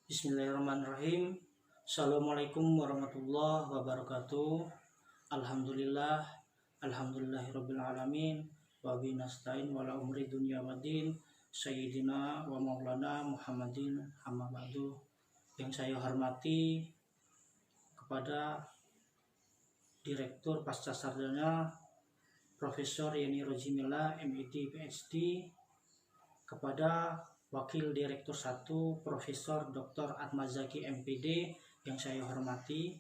Bismillahirrahmanirrahim. Assalamualaikum warahmatullahi wabarakatuh. Alhamdulillah, alhamdulillahirabbil alamin. Wa bihi nasta'in wala umri dunya waddin. Sayyidina wa maulana Muhammadin amma ba'du. Yang saya hormati kepada Direktur Pasca Sarjana Profesor Yeni Rojimila MID PhD, kepada Wakil Direktur 1 Profesor Dr. Ahmad Zaki MPD yang saya hormati,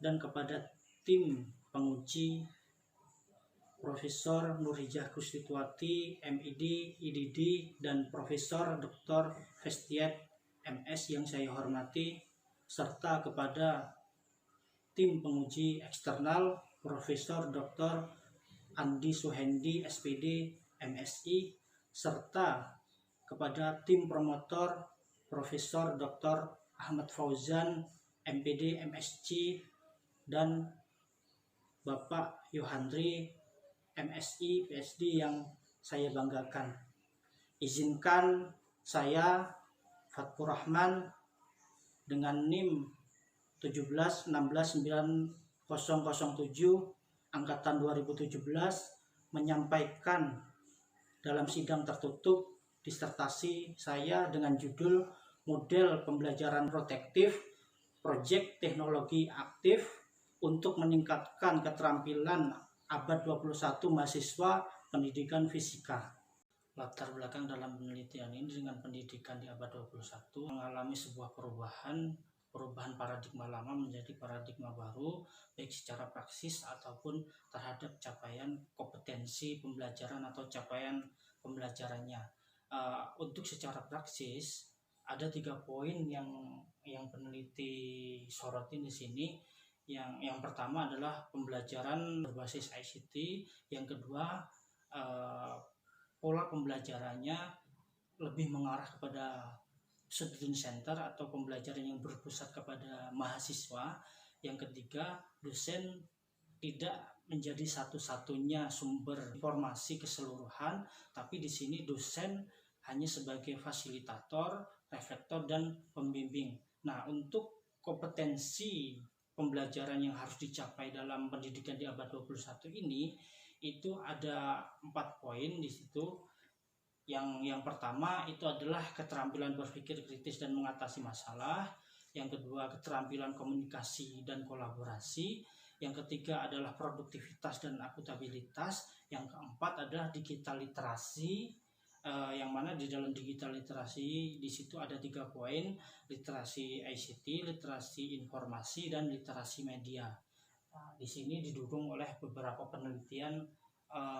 dan kepada tim penguji Profesor Nurhijah Kustituati MID, IDD, dan Profesor Dr. Festiat MS yang saya hormati, serta kepada tim penguji eksternal Profesor Dr. Andi Suhendi SPD MSI, serta kepada tim promotor Profesor Dr. Ahmad Fauzan MPD MSc dan Bapak Yohandri MSI PhD yang saya banggakan. Izinkan saya Fatkur Rahman dengan NIM 1716907 angkatan 2017 menyampaikan dalam sidang tertutup disertasi saya dengan judul Model Pembelajaran Protektif Proyek Teknologi Aktif untuk Meningkatkan Keterampilan Abad 21 Mahasiswa Pendidikan Fisika. Latar belakang dalam penelitian ini dengan pendidikan di abad 21 mengalami sebuah perubahan paradigma lama menjadi paradigma baru, baik secara praksis ataupun terhadap capaian kompetensi pembelajaran atau capaian pembelajarannya. Untuk secara praksis ada 3 poin yang peneliti sorotin di sini. Yang pertama adalah pembelajaran berbasis ICT. Yang kedua, pola pembelajarannya lebih mengarah kepada student center atau pembelajaran yang berpusat kepada mahasiswa. Yang ketiga, dosen tidak menjadi satu-satunya sumber informasi keseluruhan, tapi di sini dosen hanya sebagai fasilitator, reflektor, dan pembimbing. Nah, untuk kompetensi pembelajaran yang harus dicapai dalam pendidikan di abad 21 ini, itu ada 4 poin di situ. Yang pertama itu adalah keterampilan berpikir kritis dan mengatasi masalah. Yang kedua, keterampilan komunikasi dan kolaborasi. Yang ketiga adalah produktivitas dan akuntabilitas. Yang keempat adalah digital literasi, yang mana di dalam digital literasi di situ ada 3 poin: literasi ICT, literasi informasi, dan literasi media. Di sini didukung oleh beberapa penelitian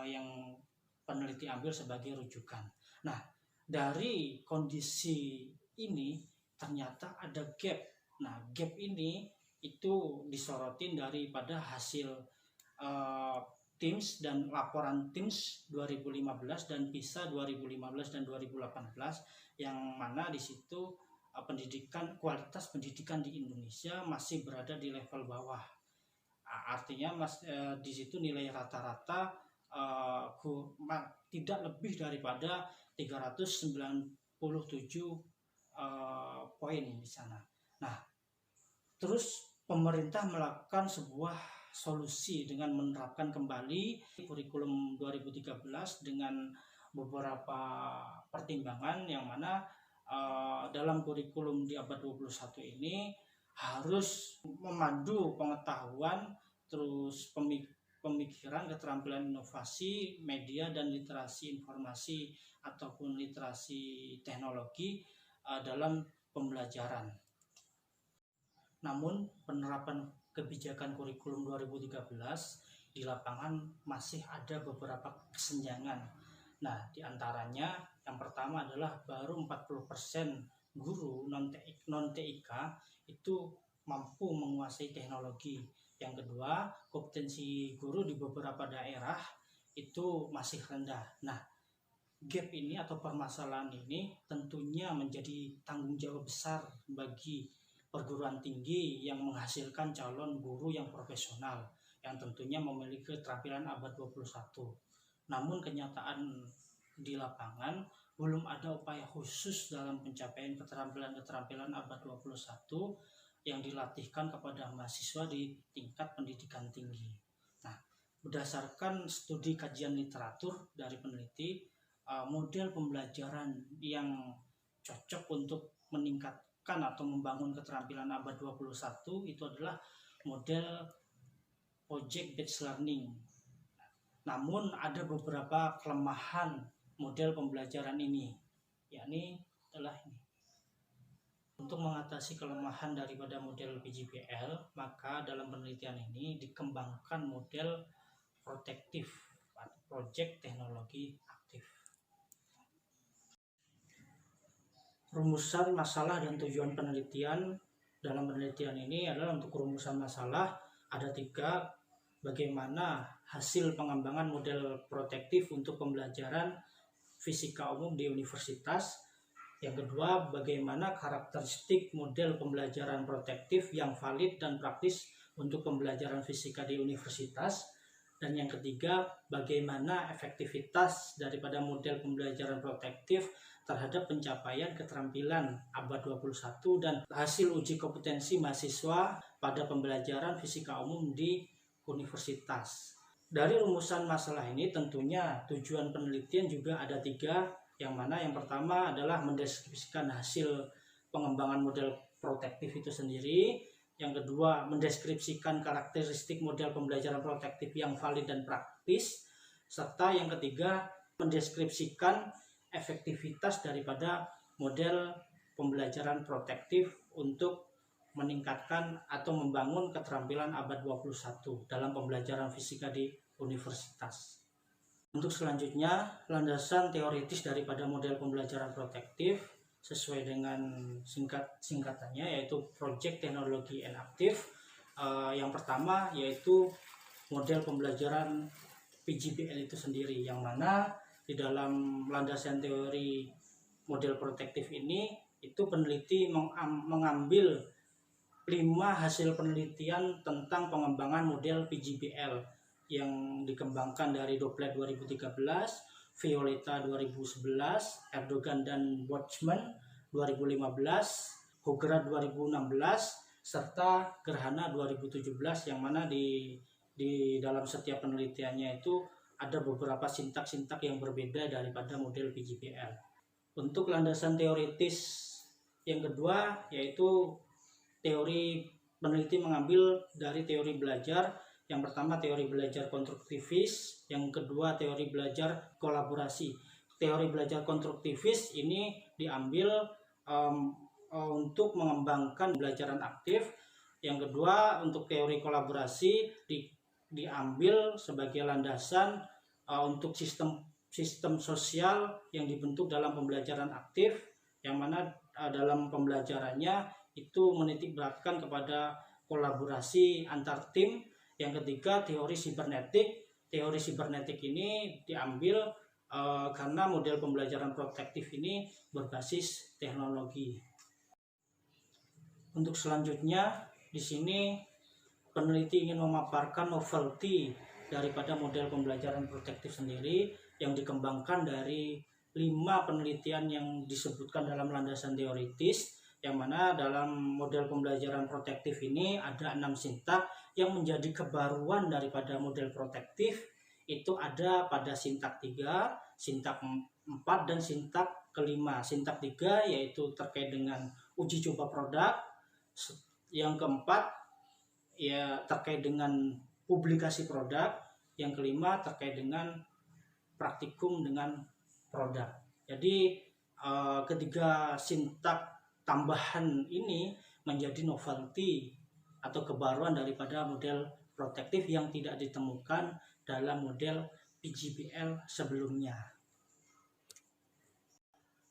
yang peneliti ambil sebagai rujukan. Nah, dari kondisi ini ternyata ada gap. Nah, gap ini itu disorotin daripada hasil TIMSS dan laporan TIMSS 2015 dan PISA 2015 dan 2018, yang mana di situ kualitas pendidikan di Indonesia masih berada di level bawah. Artinya di situ nilai rata-rata tidak lebih daripada 397 poin di sana. Nah, terus pemerintah melakukan sebuah solusi dengan menerapkan kembali kurikulum 2013 dengan beberapa pertimbangan, yang mana dalam kurikulum di abad 21 ini harus memandu pengetahuan, terus pemikiran, keterampilan inovasi, media, dan literasi informasi ataupun literasi teknologi dalam pembelajaran. Namun penerapan kebijakan kurikulum 2013 di lapangan masih ada beberapa kesenjangan. Nah, diantaranya yang pertama adalah baru 40% guru non-TIK itu mampu menguasai teknologi. Yang kedua, kompetensi guru di beberapa daerah itu masih rendah. Nah, gap ini atau permasalahan ini tentunya menjadi tanggung jawab besar bagi perguruan tinggi yang menghasilkan calon guru yang profesional, yang tentunya memiliki keterampilan abad 21. Namun kenyataan di lapangan, belum ada upaya khusus dalam pencapaian keterampilan-keterampilan abad 21 yang dilatihkan kepada mahasiswa di tingkat pendidikan tinggi. Nah, berdasarkan studi kajian literatur dari peneliti, model pembelajaran yang cocok untuk meningkatkan atau membangun keterampilan abad 21 itu adalah model project based learning. Namun ada beberapa kelemahan model pembelajaran ini, yakni adalah ini. Untuk mengatasi kelemahan daripada model PJBL, maka dalam penelitian ini dikembangkan model protektif, project teknologi aktif. Rumusan masalah dan tujuan penelitian dalam penelitian ini adalah untuk rumusan masalah ada 3, bagaimana hasil pengembangan model protektif untuk pembelajaran fisika umum di universitas. Yang kedua, bagaimana karakteristik model pembelajaran protektif yang valid dan praktis untuk pembelajaran fisika di universitas. Dan yang ketiga, bagaimana efektivitas daripada model pembelajaran protektif terhadap pencapaian keterampilan abad 21 dan hasil uji kompetensi mahasiswa pada pembelajaran fisika umum di universitas. Dari rumusan masalah ini tentunya tujuan penelitian juga ada 3, yang mana yang pertama adalah mendeskripsikan hasil pengembangan model protektif itu sendiri. Yang kedua, mendeskripsikan karakteristik model pembelajaran protektif yang valid dan praktis. Serta yang ketiga, mendeskripsikan efektivitas daripada model pembelajaran protektif untuk meningkatkan atau membangun keterampilan abad 21 dalam pembelajaran fisika di universitas. Untuk selanjutnya, landasan teoritis daripada model pembelajaran protektif sesuai dengan singkatannya yaitu Project Teknologi and Aktif. Yang pertama yaitu model pembelajaran PJBL itu sendiri, yang mana di dalam landasan teori model protektif ini itu peneliti mengambil 5 hasil penelitian tentang pengembangan model PJBL yang dikembangkan dari Doplet 2013, Violeta 2011, Erdogan dan Watchman 2015, Hogra 2016, serta Gerhana 2017, yang mana di dalam setiap penelitiannya itu ada beberapa sintak-sintak yang berbeda daripada model PJBL. Untuk landasan teoritis yang kedua yaitu teori peneliti mengambil dari teori belajar. Yang pertama teori belajar konstruktivis, yang kedua teori belajar kolaborasi. Teori belajar konstruktivis ini diambil untuk mengembangkan pembelajaran aktif. Yang kedua untuk teori kolaborasi diambil sebagai landasan untuk sistem sosial yang dibentuk dalam pembelajaran aktif, yang mana dalam pembelajarannya itu menitikberatkan kepada kolaborasi antar tim. Yang ketiga teori sibernetik. Teori sibernetik ini diambil karena model pembelajaran protektif ini berbasis teknologi. Untuk selanjutnya di sini peneliti ingin memaparkan novelty daripada model pembelajaran protektif sendiri yang dikembangkan dari 5 penelitian yang disebutkan dalam landasan teoritis, yang mana dalam model pembelajaran protektif ini ada 6 sintak yang menjadi kebaruan daripada model protektif. Itu ada pada sintak 3, sintak 4, dan sintak kelima. Sintak 3 yaitu terkait dengan uji coba produk, yang keempat ya terkait dengan publikasi produk, yang kelima terkait dengan praktikum dengan produk. Jadi ketiga sintak tambahan ini menjadi novelty atau kebaruan daripada model protektif yang tidak ditemukan dalam model PJBL sebelumnya.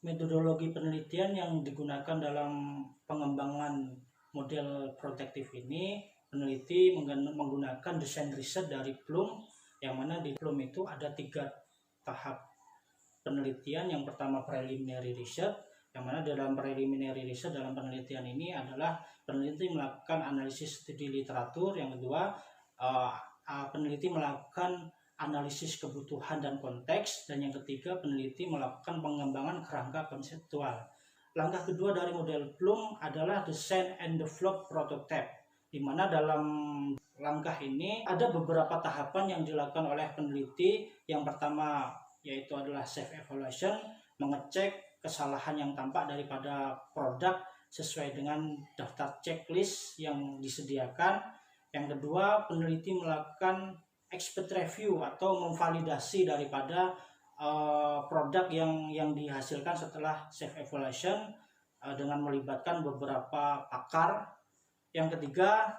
Metodologi penelitian yang digunakan dalam pengembangan model protektif ini, peneliti menggunakan desain riset dari Bloom, yang mana di Bloom itu ada 3 tahap penelitian. Yang pertama preliminary research, yang mana dalam preliminary research dalam penelitian ini adalah peneliti melakukan analisis studi literatur. Yang kedua peneliti melakukan analisis kebutuhan dan konteks, dan yang ketiga peneliti melakukan pengembangan kerangka konseptual. Langkah kedua dari model Bloom adalah design and develop prototype, di mana dalam langkah ini ada beberapa tahapan yang dilakukan oleh peneliti. Yang pertama yaitu adalah self evaluation, mengecek kesalahan yang tampak daripada produk sesuai dengan daftar checklist yang disediakan. Yang kedua, peneliti melakukan expert review atau memvalidasi daripada produk yang dihasilkan setelah self evaluation dengan melibatkan beberapa pakar. Yang ketiga,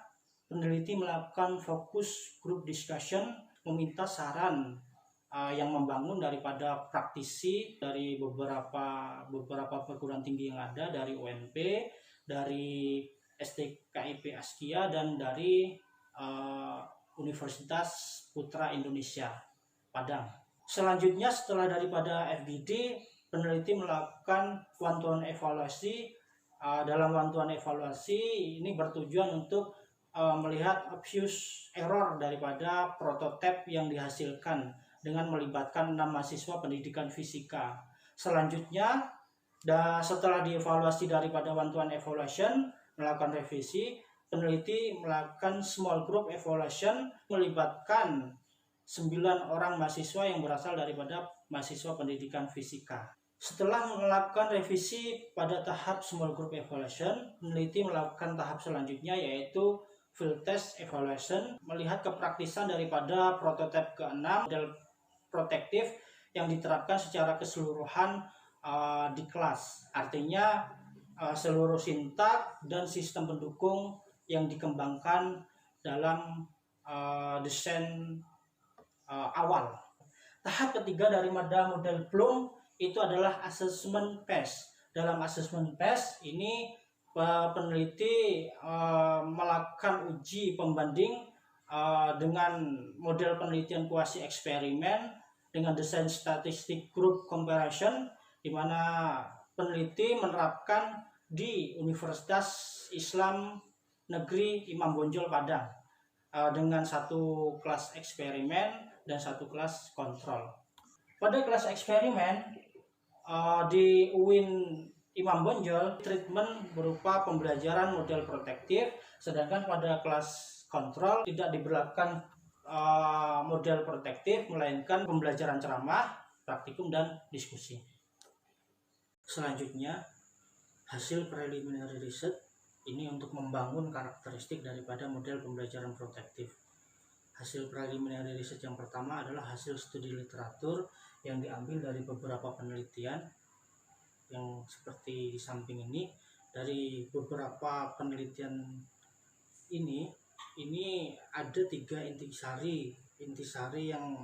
peneliti melakukan focus group discussion, meminta saran yang membangun daripada praktisi dari beberapa perguruan tinggi yang ada, dari UNP, dari STKIP Askia, dan dari Universitas Putra Indonesia Padang. Selanjutnya setelah daripada FGD, peneliti melakukan one-to-one evaluasi. Dalam one-to-one evaluasi ini bertujuan untuk melihat obvious error daripada prototipe yang dihasilkan dengan melibatkan 6 mahasiswa pendidikan fisika. Selanjutnya, setelah dievaluasi daripada one-to-one evaluation, melakukan revisi, peneliti melakukan small group evaluation melibatkan 9 orang mahasiswa yang berasal daripada mahasiswa pendidikan fisika. Setelah melakukan revisi pada tahap small group evaluation, peneliti melakukan tahap selanjutnya yaitu field test evaluation, melihat kepraktisan daripada prototipe ke-6 model protektif yang diterapkan secara keseluruhan di kelas. Artinya seluruh sintak dan sistem pendukung yang dikembangkan dalam desain awal. Tahap ketiga dari model Bloom itu adalah assessment phase. Dalam assessment phase ini peneliti melakukan uji pembanding dengan model penelitian kuasi eksperimen dengan desain statistik group comparison, di mana peneliti menerapkan di Universitas Islam Negeri Imam Bonjol Padang dengan satu kelas eksperimen dan satu kelas kontrol. Pada kelas eksperimen di UIN Imam Bonjol, treatment berupa pembelajaran model protektif, sedangkan pada kelas kontrol tidak diberlakukan model protektif, melainkan pembelajaran ceramah, praktikum, dan diskusi. Selanjutnya, hasil preliminary research ini untuk membangun karakteristik daripada model pembelajaran protektif. Hasil preliminary research yang pertama adalah hasil studi literatur yang diambil dari beberapa penelitian yang seperti di samping ini. Dari beberapa penelitian ini ada 3 intisari yang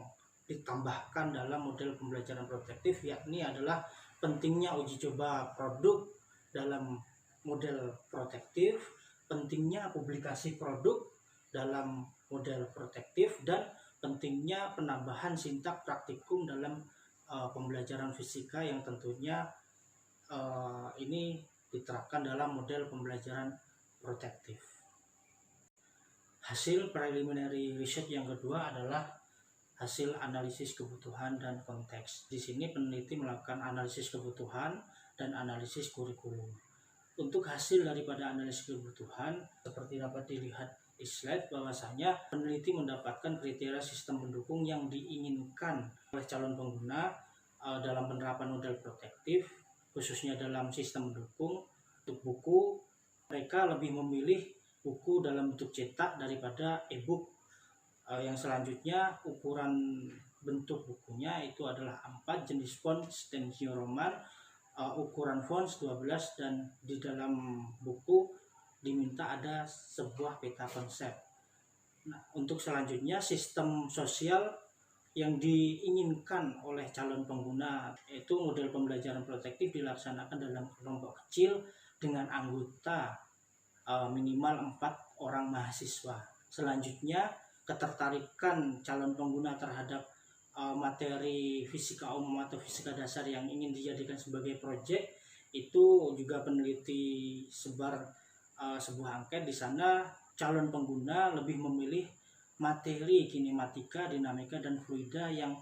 ditambahkan dalam model pembelajaran protektif, yakni adalah pentingnya uji coba produk dalam model protektif, pentingnya publikasi produk dalam model protektif, dan pentingnya penambahan sintak praktikum dalam pembelajaran fisika yang tentunya ini diterapkan dalam model pembelajaran protektif. Hasil preliminary research yang kedua adalah hasil analisis kebutuhan dan konteks. Di sini peneliti melakukan analisis kebutuhan dan analisis kurikulum. Untuk hasil daripada analisis kebutuhan, seperti dapat dilihat di slide, bahwasanya peneliti mendapatkan kriteria sistem pendukung yang diinginkan oleh calon pengguna dalam penerapan model protektif, khususnya dalam sistem pendukung. Untuk buku, mereka lebih memilih buku dalam bentuk cetak daripada e-book. Yang selanjutnya, ukuran bentuk bukunya itu adalah 4 jenis font Stensio Roman, ukuran font 12, dan di dalam buku diminta ada sebuah peta konsep. Nah, untuk selanjutnya, sistem sosial yang diinginkan oleh calon pengguna itu model pembelajaran protektif dilaksanakan dalam kelompok kecil dengan anggota minimal 4 orang mahasiswa. Selanjutnya, ketertarikan calon pengguna terhadap materi fisika umum atau fisika dasar yang ingin dijadikan sebagai proyek itu juga peneliti sebar sebuah angket. Di sana calon pengguna lebih memilih materi kinematika, dinamika, dan fluida yang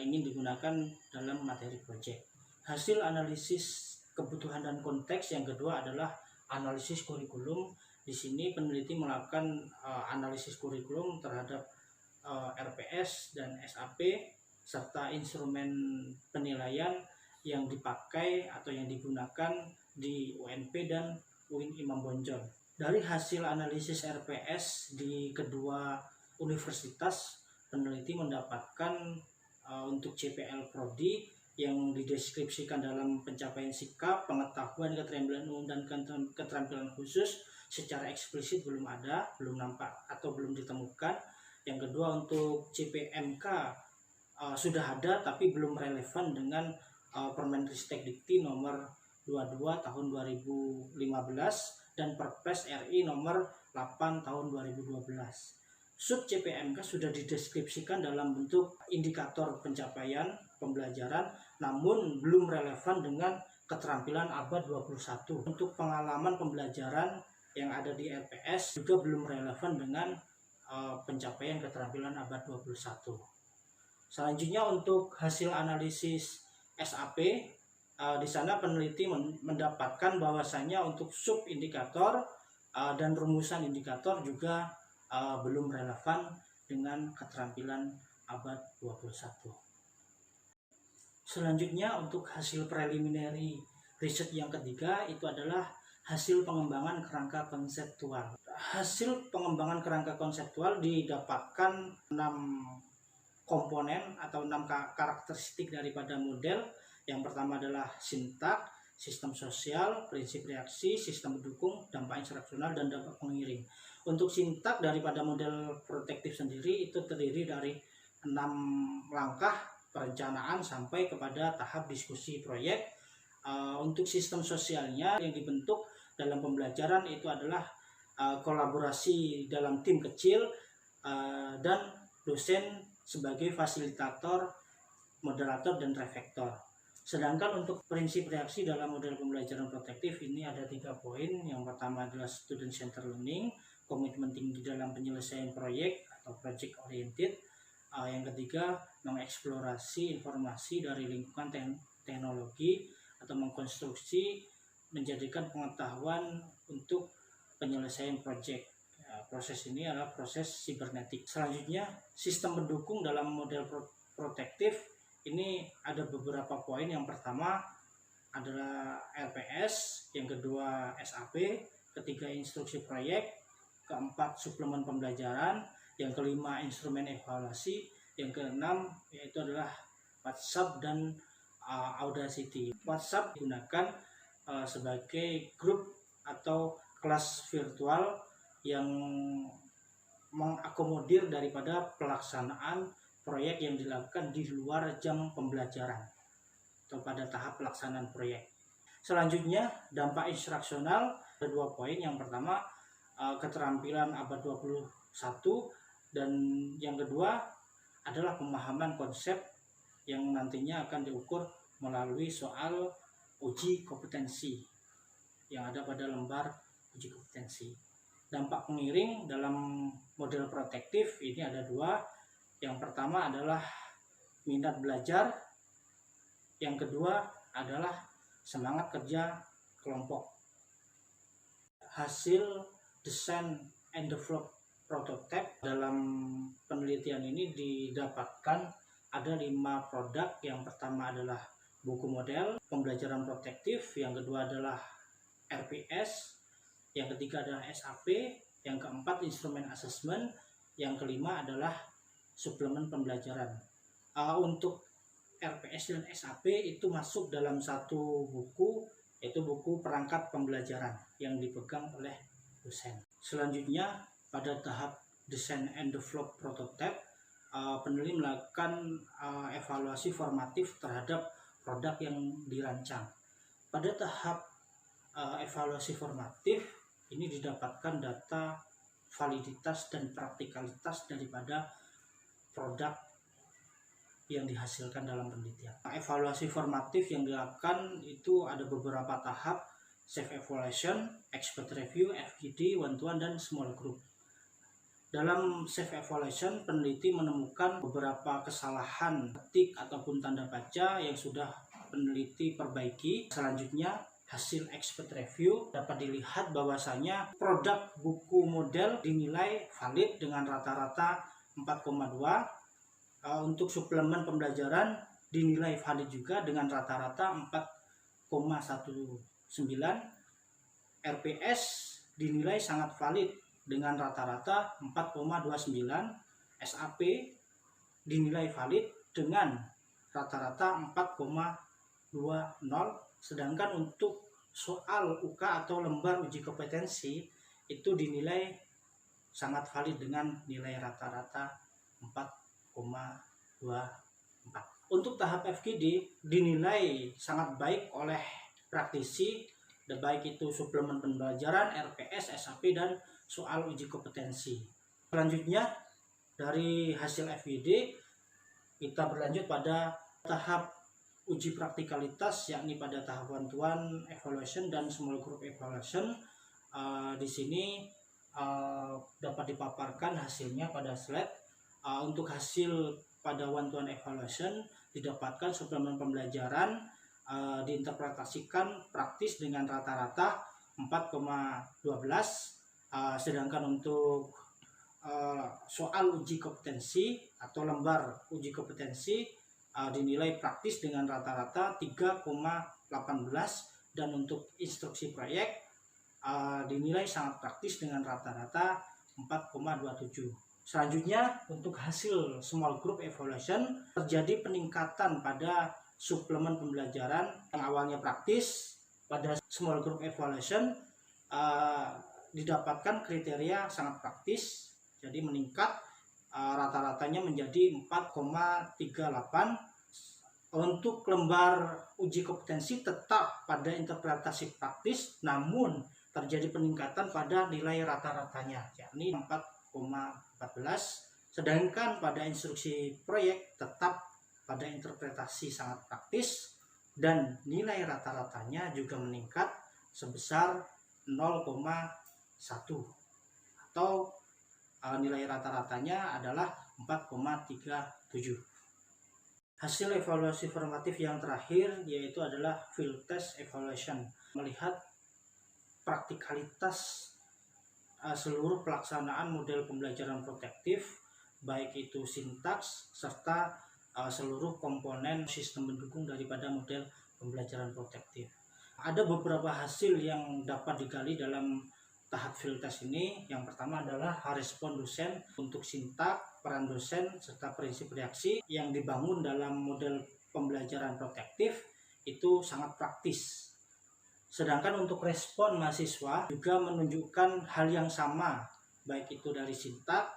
ingin digunakan dalam materi proyek. Hasil analisis kebutuhan dan konteks yang kedua adalah analisis kurikulum. Di sini peneliti melakukan analisis kurikulum terhadap RPS dan SAP serta instrumen penilaian yang dipakai atau yang digunakan di UNP dan UIN Imam Bonjol. Dari hasil analisis RPS di kedua universitas, peneliti mendapatkan untuk CPL Prodi yang dideskripsikan dalam pencapaian sikap, pengetahuan, keterampilan umum, dan keterampilan khusus secara eksplisit belum ada, belum nampak atau belum ditemukan. Yang kedua untuk CPMK sudah ada tapi belum relevan dengan Permenristek Dikti nomor 22 tahun 2015 dan Perpres RI nomor 8 tahun 2012. Sub CPMK sudah dideskripsikan dalam bentuk indikator pencapaian pembelajaran namun belum relevan dengan keterampilan abad 21. Untuk pengalaman pembelajaran yang ada di RPS juga belum relevan dengan pencapaian keterampilan abad 21. Selanjutnya untuk hasil analisis SAP, di sana peneliti mendapatkan bahwasanya untuk sub indikator dan rumusan indikator juga belum relevan dengan keterampilan abad 21. Selanjutnya untuk hasil preliminary riset yang ketiga itu adalah hasil pengembangan kerangka konseptual. Hasil pengembangan kerangka konseptual didapatkan 6 komponen atau 6 karakteristik daripada model. Yang pertama adalah sintak, sistem sosial, prinsip reaksi, sistem pendukung, dampak instruksional, dan dampak pengiring. Untuk sintak daripada model protektif sendiri itu terdiri dari 6 langkah perencanaan sampai kepada tahap diskusi proyek. Untuk sistem sosialnya yang dibentuk dalam pembelajaran itu adalah kolaborasi dalam tim kecil dan dosen sebagai fasilitator, moderator, dan reflektor. Sedangkan untuk prinsip reaksi dalam model pembelajaran protektif ini ada 3 poin. Yang pertama adalah student center learning, komitmen tinggi dalam penyelesaian proyek atau project oriented. Yang ketiga, mengeksplorasi informasi dari lingkungan teknologi atau mengkonstruksi menjadikan pengetahuan untuk penyelesaian proyek. Proses ini adalah proses sibernetik. Selanjutnya, sistem pendukung dalam model protektif ini ada beberapa poin. Yang pertama adalah RPS, yang kedua SAP, ketiga instruksi proyek, keempat suplemen pembelajaran, yang kelima instrumen evaluasi, yang keenam yaitu adalah WhatsApp dan Audacity. WhatsApp digunakan sebagai grup atau kelas virtual yang mengakomodir daripada pelaksanaan proyek yang dilakukan di luar jam pembelajaran atau pada tahap pelaksanaan proyek. Selanjutnya, dampak instruksional ada 2 poin. Yang pertama, keterampilan abad 21 dan yang kedua adalah pemahaman konsep yang nantinya akan diukur melalui soal uji kompetensi yang ada pada lembar uji kompetensi. Dampak pengiring dalam model protektif ini ada 2. Yang pertama adalah minat belajar, yang kedua adalah semangat kerja kelompok. Hasil desain and develop prototype dalam penelitian ini didapatkan ada 5 produk. Yang pertama adalah buku model pembelajaran protektif, yang kedua adalah RPS, yang ketiga adalah SAP, yang keempat instrumen assessment, yang kelima adalah suplemen pembelajaran. Untuk RPS dan SAP itu masuk dalam satu buku, yaitu buku perangkat pembelajaran yang dipegang oleh dosen. Selanjutnya pada tahap design and develop prototype, peneliti melakukan evaluasi formatif terhadap produk yang dirancang. Pada tahap evaluasi formatif ini didapatkan data validitas dan praktikalitas daripada produk yang dihasilkan dalam penelitian. Evaluasi formatif yang dilakukan itu ada beberapa tahap: self evaluation, expert review, FGD, one-to-one, dan small group. Dalam self evaluation, peneliti menemukan beberapa kesalahan ketik ataupun tanda baca yang sudah peneliti perbaiki. Selanjutnya, hasil expert review dapat dilihat bahwasanya produk buku model dinilai valid dengan rata-rata 4,2. Untuk suplemen pembelajaran dinilai valid juga dengan rata-rata 4,19. RPS dinilai sangat valid dengan rata-rata 4,29. SAP dinilai valid dengan rata-rata 4,20. Sedangkan untuk soal UK atau lembar uji kompetensi itu dinilai sangat valid dengan nilai rata-rata 4,24. Untuk tahap FGD dinilai sangat baik oleh praktisi, baik itu suplemen pembelajaran, RPS, SAP, dan soal uji kompetensi. Selanjutnya dari hasil FGD kita berlanjut pada tahap uji praktikalitas, yakni pada tahap one-to-one evaluation dan small group evaluation. Di sini dapat dipaparkan hasilnya pada slide. Untuk hasil pada one-to-one evaluation didapatkan suplemen pembelajaran diinterpretasikan praktis dengan rata-rata 4,12. Sedangkan untuk soal uji kompetensi atau lembar uji kompetensi dinilai praktis dengan rata-rata 3,18, dan untuk instruksi proyek dinilai sangat praktis dengan rata-rata 4,27. Selanjutnya untuk hasil small group evaluation terjadi peningkatan pada suplemen pembelajaran yang awalnya praktis. Pada small group evaluation didapatkan kriteria sangat praktis, jadi meningkat rata-ratanya menjadi 4,38. Untuk lembar uji kompetensi tetap pada interpretasi praktis, namun terjadi peningkatan pada nilai rata-ratanya, yakni 4,14. Sedangkan pada instruksi proyek tetap pada interpretasi sangat praktis, dan nilai rata-ratanya juga meningkat sebesar 0,1, atau nilai rata-ratanya adalah 4,37. Hasil evaluasi formatif yang terakhir yaitu adalah field test evaluation, melihat praktikalitas seluruh pelaksanaan model pembelajaran protektif, baik itu sintaks serta seluruh komponen sistem pendukung daripada model pembelajaran protektif. Ada beberapa hasil yang dapat digali dalam tahap field test ini. Yang pertama adalah respon dosen untuk sintak, peran dosen, serta prinsip reaksi yang dibangun dalam model pembelajaran protektif itu sangat praktis. Sedangkan untuk respon mahasiswa juga menunjukkan hal yang sama, baik itu dari sintak,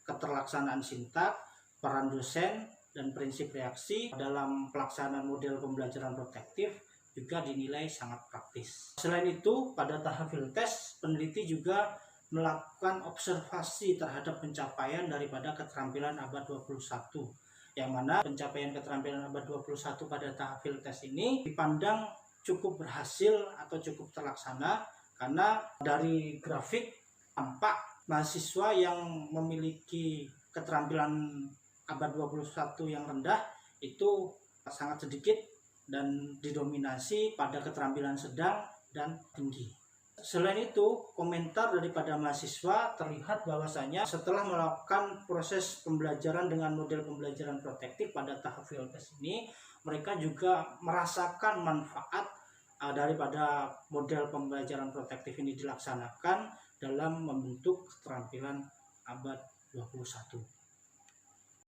keterlaksanaan sintak, peran dosen, dan prinsip reaksi dalam pelaksanaan model pembelajaran protektif juga dinilai sangat praktis. Selain itu, pada tahap field test, peneliti juga melakukan observasi terhadap pencapaian daripada keterampilan abad 21, yang mana pencapaian keterampilan abad 21 pada tahap field test ini dipandang cukup berhasil atau cukup terlaksana, karena dari grafik tampak mahasiswa yang memiliki keterampilan abad 21 yang rendah itu sangat sedikit dan didominasi pada keterampilan sedang dan tinggi. Selain itu, komentar daripada mahasiswa terlihat bahwasanya setelah melakukan proses pembelajaran dengan model pembelajaran protektif pada tahap field test ini, mereka juga merasakan manfaat daripada model pembelajaran protektif ini dilaksanakan dalam membentuk keterampilan abad 21.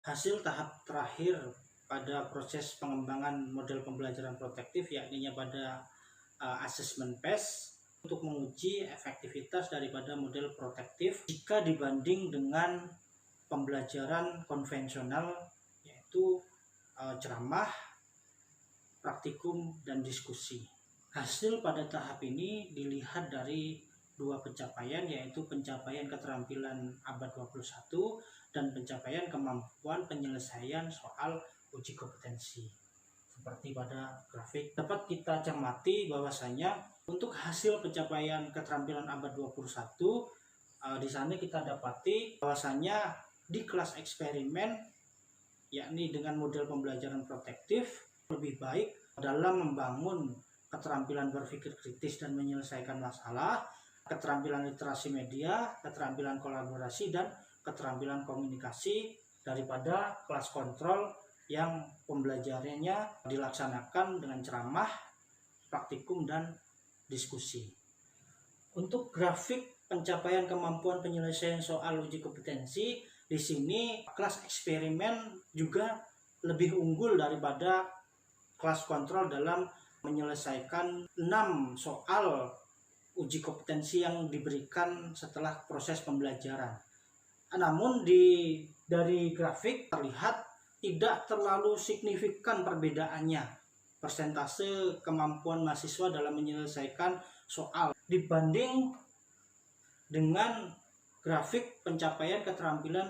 Hasil tahap terakhir pada proses pengembangan model pembelajaran protektif yakni pada assessment phase untuk menguji efektivitas daripada model protektif jika dibanding dengan pembelajaran konvensional, yaitu ceramah, praktikum, dan diskusi. Hasil pada tahap ini dilihat dari dua pencapaian, yaitu pencapaian keterampilan abad 21 dan pencapaian kemampuan penyelesaian soal uji kompetensi. Seperti pada grafik dapat kita cermati bahwasanya untuk hasil pencapaian keterampilan abad 21 Di sana kita dapati bahwasanya di kelas eksperimen, yakni dengan model pembelajaran protektif, lebih baik dalam membangun keterampilan berpikir kritis dan menyelesaikan masalah, keterampilan literasi media, keterampilan kolaborasi, dan keterampilan komunikasi daripada kelas kontrol yang pembelajarannya dilaksanakan dengan ceramah, praktikum, dan diskusi. Untuk grafik pencapaian kemampuan penyelesaian soal uji kompetensi, di sini kelas eksperimen juga lebih unggul daripada kelas kontrol dalam menyelesaikan 6 soal uji kompetensi yang diberikan setelah proses pembelajaran. Namun dari grafik terlihat tidak terlalu signifikan perbedaannya persentase kemampuan mahasiswa dalam menyelesaikan soal dibanding dengan grafik pencapaian keterampilan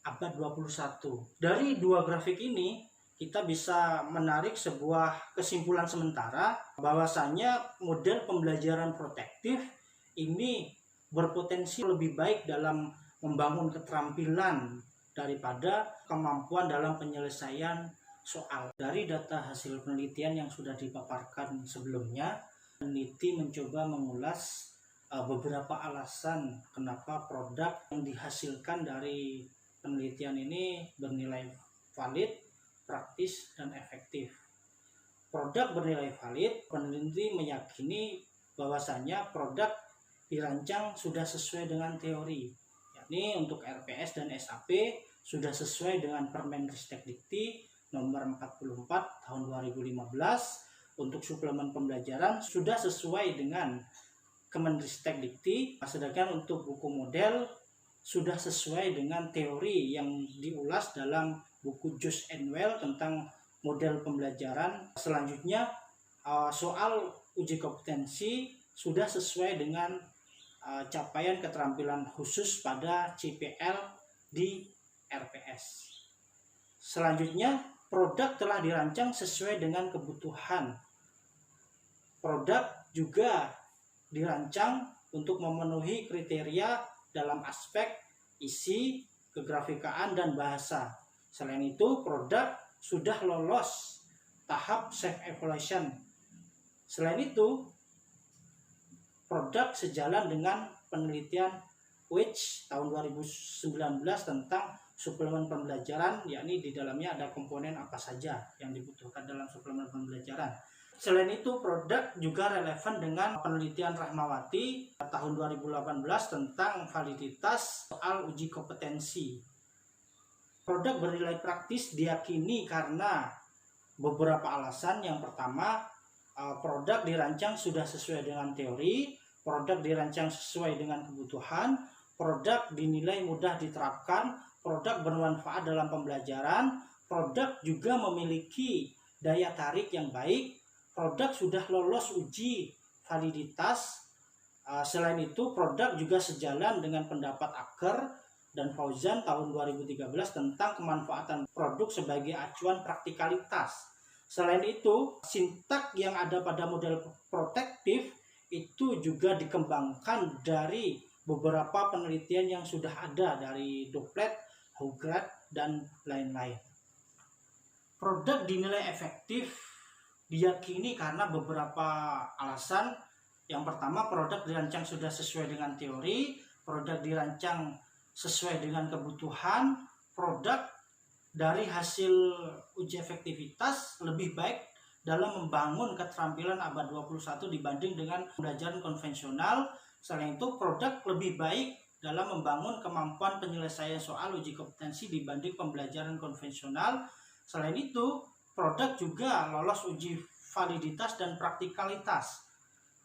abad 21. Dari dua grafik ini kita bisa menarik sebuah kesimpulan sementara bahwasanya model pembelajaran protektif ini berpotensi lebih baik dalam membangun keterampilan daripada kemampuan dalam penyelesaian soal. Dari data hasil penelitian yang sudah dipaparkan sebelumnya, peneliti mencoba mengulas beberapa alasan kenapa produk yang dihasilkan dari penelitian ini bernilai valid, praktis, dan efektif. Produk bernilai valid, peneliti meyakini bahwasanya produk dirancang sudah sesuai dengan teori, yakni untuk RPS dan SAP sudah sesuai dengan Permendikti nomor 44 tahun 2015. Untuk suplemen pembelajaran sudah sesuai dengan Kemendikti, sedangkan untuk buku model sudah sesuai dengan teori yang diulas dalam buku Jones and Well tentang model pembelajaran. Selanjutnya soal uji kompetensi sudah sesuai dengan capaian keterampilan khusus pada CPL di RPS. Selanjutnya, produk telah dirancang sesuai dengan kebutuhan. Produk juga dirancang untuk memenuhi kriteria dalam aspek isi, kegrafikaan, dan bahasa. Selain itu, produk sudah lolos tahap self-evaluation. Selain itu, produk sejalan dengan penelitian WICH tahun 2019 tentang suplemen pembelajaran, yakni di dalamnya ada komponen apa saja yang dibutuhkan dalam suplemen pembelajaran. Selain itu, produk juga relevan dengan penelitian Rahmawati tahun 2018 tentang validitas soal uji kompetensi. Produk bernilai praktis diyakini karena beberapa alasan. Yang pertama, produk dirancang sudah sesuai dengan teori, produk dirancang sesuai dengan kebutuhan, produk dinilai mudah diterapkan, produk bermanfaat dalam pembelajaran, produk juga memiliki daya tarik yang baik, produk sudah lolos uji validitas. Selain itu, produk juga sejalan dengan pendapat Acker dan Fauzan tahun 2013 tentang kemanfaatan produk sebagai acuan praktikalitas. Selain itu, sintak yang ada pada model protektif itu juga dikembangkan dari beberapa penelitian yang sudah ada dari Duplet, Hougrad, dan lain-lain. Produk dinilai efektif diyakini karena beberapa alasan. Yang pertama, produk dirancang sudah sesuai dengan teori, produk dirancang sesuai dengan kebutuhan, produk dari hasil uji efektivitas lebih baik dalam membangun keterampilan abad 21 dibanding dengan pembelajaran konvensional. Selain itu, produk lebih baik dalam membangun kemampuan penyelesaian soal uji kompetensi dibanding pembelajaran konvensional. Selain itu, produk juga lolos uji validitas dan praktikalitas.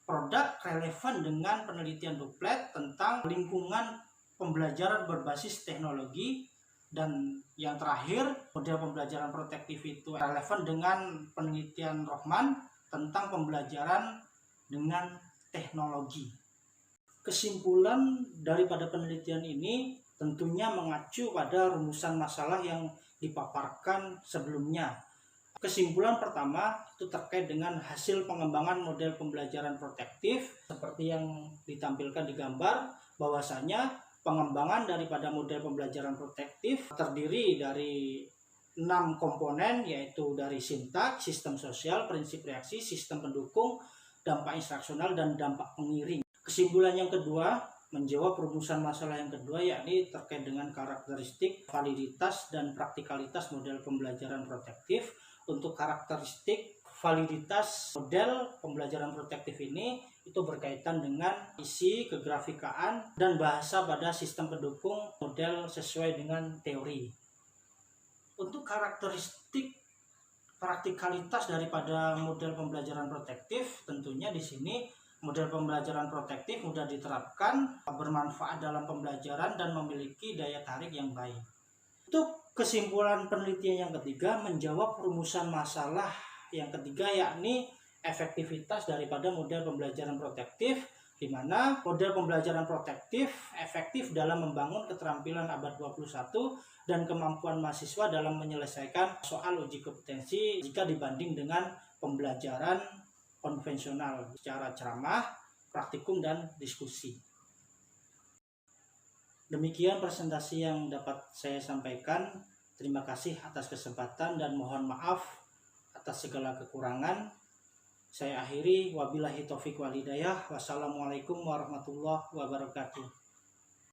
Produk relevan dengan penelitian Duplet tentang lingkungan pembelajaran berbasis teknologi. Dan yang terakhir, model pembelajaran protektif itu relevan dengan penelitian Rohman tentang pembelajaran dengan teknologi. Kesimpulan daripada penelitian ini tentunya mengacu pada rumusan masalah yang dipaparkan sebelumnya. Kesimpulan pertama itu terkait dengan hasil pengembangan model pembelajaran protektif seperti yang ditampilkan di gambar, bahwasanya pengembangan daripada model pembelajaran protektif terdiri dari 6 komponen, yaitu dari sintak, sistem sosial, prinsip reaksi, sistem pendukung, dampak instruksional, dan dampak pengiring. Kesimpulan yang kedua menjawab perumusan masalah yang kedua, yakni terkait dengan karakteristik, validitas, dan praktikalitas model pembelajaran protektif. Untuk karakteristik validitas model pembelajaran protektif ini itu berkaitan dengan isi, kegrafikaan, dan bahasa pada sistem pendukung model sesuai dengan teori. Untuk karakteristik praktikalitas daripada model pembelajaran protektif, tentunya di sini model pembelajaran protektif mudah diterapkan, bermanfaat dalam pembelajaran, dan memiliki daya tarik yang baik. Untuk kesimpulan penelitian yang ketiga menjawab perumusan masalah yang ketiga, yakni efektivitas daripada model pembelajaran protektif, di mana model pembelajaran protektif efektif dalam membangun keterampilan abad 21 dan kemampuan mahasiswa dalam menyelesaikan soal uji kompetensi jika dibanding dengan pembelajaran konvensional secara ceramah, praktikum, dan diskusi. Demikian presentasi yang dapat saya sampaikan. Terima kasih atas kesempatan dan mohon maaf atas segala kekurangan. Saya akhiri, wabillahi taufiq wal hidayah. Wassalamualaikum warahmatullahi wabarakatuh.